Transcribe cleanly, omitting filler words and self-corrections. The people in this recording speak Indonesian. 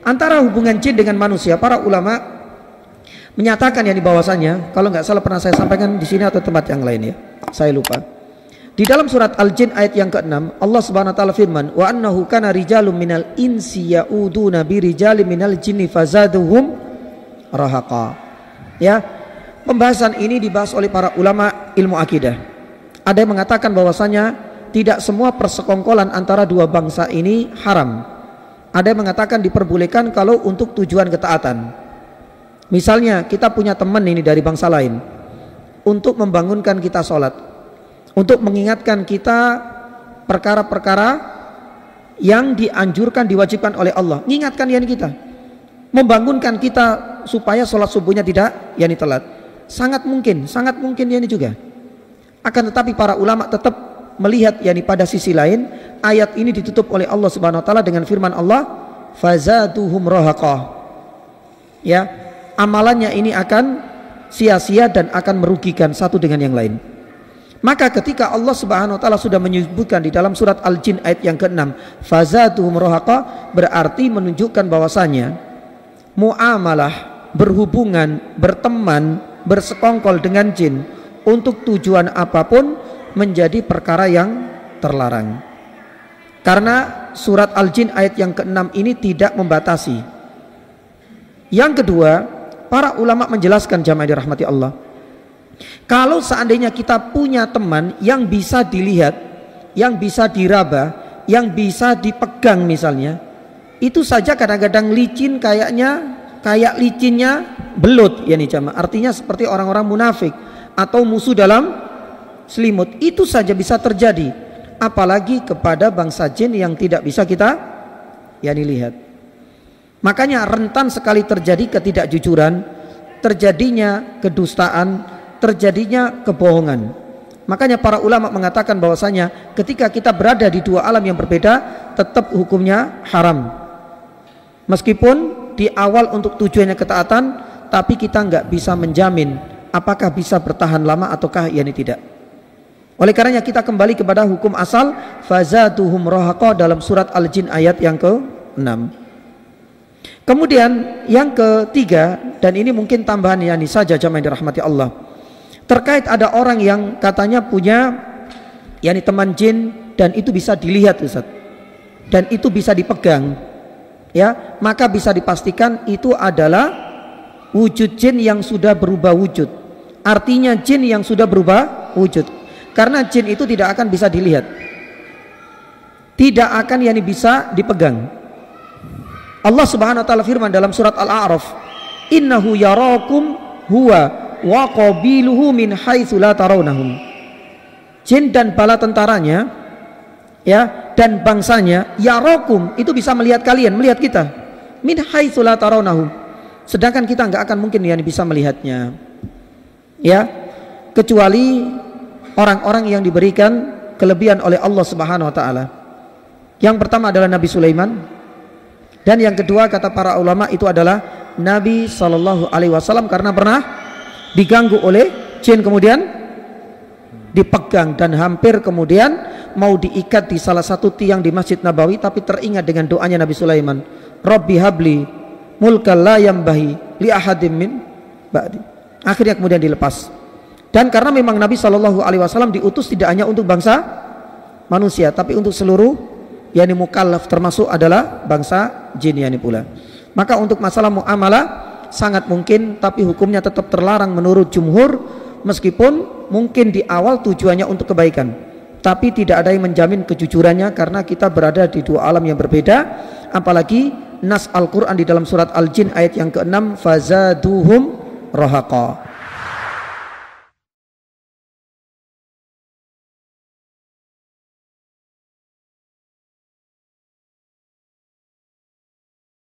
Antara hubungan jin dengan manusia, para ulama menyatakan yang bahwasanya, kalau nggak salah pernah saya sampaikan di sini atau tempat yang lain ya, saya lupa. Di dalam surat Al-Jin ayat yang ke-6, Allah Subhanahu wa taala firman, "Wa annahu kana rijalun minal insi ya'uduna bi rijalin minal jinni fazaduhum rahaqa." Ya, pembahasan ini dibahas oleh para ulama ilmu akidah. Ada yang mengatakan bahwasanya tidak semua persekongkolan antara dua bangsa ini haram. Ada yang mengatakan diperbolehkan kalau untuk tujuan ketaatan. Misalnya kita punya teman ini dari bangsa lain, untuk membangunkan kita sholat, untuk mengingatkan kita perkara-perkara yang dianjurkan, diwajibkan oleh Allah, mengingatkan yani kita, membangunkan kita supaya sholat subuhnya tidak yani telat. Sangat mungkin yani juga. Akan tetapi para ulama tetap melihat yani pada sisi lain, ayat ini ditutup oleh Allah Subhanahu wa taala dengan firman Allah, fazaduhum rahaqah. Ya, amalannya ini akan sia-sia dan akan merugikan satu dengan yang lain. Maka ketika Allah Subhanahu wa taala sudah menyebutkan di dalam surat Al-Jin ayat yang ke-6, fazaduhum rahaqah, berarti menunjukkan bahwasanya muamalah, berhubungan, berteman, bersekongkol dengan jin untuk tujuan apapun menjadi perkara yang terlarang. Karena surat Al-Jin ayat yang ke-6 ini tidak membatasi. Yang kedua, para ulama menjelaskan, jamaah dirahmati Allah, kalau seandainya kita punya teman yang bisa dilihat, yang bisa diraba, yang bisa dipegang misalnya, itu saja kadang-kadang licin, kayak licinnya belut ya nih jamaah. Artinya seperti orang-orang munafik atau musuh dalam selimut, itu saja bisa terjadi, apalagi kepada bangsa jin yang tidak bisa kita yani lihat. Makanya rentan sekali terjadi ketidakjujuran, terjadinya kedustaan, terjadinya kebohongan. Makanya para ulama mengatakan bahwasanya ketika kita berada di dua alam yang berbeda, tetap hukumnya haram. Meskipun di awal untuk tujuannya ketaatan, tapi kita nggak bisa menjamin apakah bisa bertahan lama ataukah yani tidak. Oleh karenanya kita kembali kepada hukum asal, fazaduhum rahaqa dalam surat Al-Jin ayat yang ke-6. Kemudian yang ketiga, dan ini mungkin tambahan yani saja jamaah yang dirahmati Allah, terkait ada orang yang katanya punya yani teman jin dan itu bisa dilihat Ustaz, dan itu bisa dipegang, ya, maka bisa dipastikan itu adalah wujud jin yang sudah berubah wujud. Artinya jin yang sudah berubah wujud. Karena jin itu tidak akan bisa dilihat, tidak akan yani bisa dipegang. Allah Subhanahu wa taala firman dalam surat Al-A'raf, innahu yarakum huwa wa qabiluhu min haitsu la tarawnahum. Jin dan bala tentaranya, ya, dan bangsanya, yarakum itu bisa melihat kalian, melihat kita, min haitsu la tarawnahum, sedangkan kita enggak akan mungkin yani bisa melihatnya, ya, kecuali orang-orang yang diberikan kelebihan oleh Allah Subhanahu wa taala. Yang pertama adalah Nabi Sulaiman, dan yang kedua kata para ulama itu adalah Nabi Shallallahu alaihi wasallam, karena pernah diganggu oleh jin kemudian dipegang dan hampir kemudian mau diikat di salah satu tiang di Masjid Nabawi, tapi teringat dengan doanya Nabi Sulaiman, Rabbi habli mulkal la yambahi li ahadim min ba'di. Akhirnya kemudian dilepas. Dan karena memang Nabi Shallallahu alaihi wasallam diutus tidak hanya untuk bangsa manusia, tapi untuk seluruh yani mukallaf, termasuk adalah bangsa jin yani pula. Maka untuk masalah muamalah sangat mungkin, tapi hukumnya tetap terlarang menurut jumhur, meskipun mungkin di awal tujuannya untuk kebaikan, tapi tidak ada yang menjamin kejujurannya karena kita berada di dua alam yang berbeda. Apalagi nas Al-Quran di dalam surat Al-Jin ayat yang ke-6, fazaduhum rahaqa.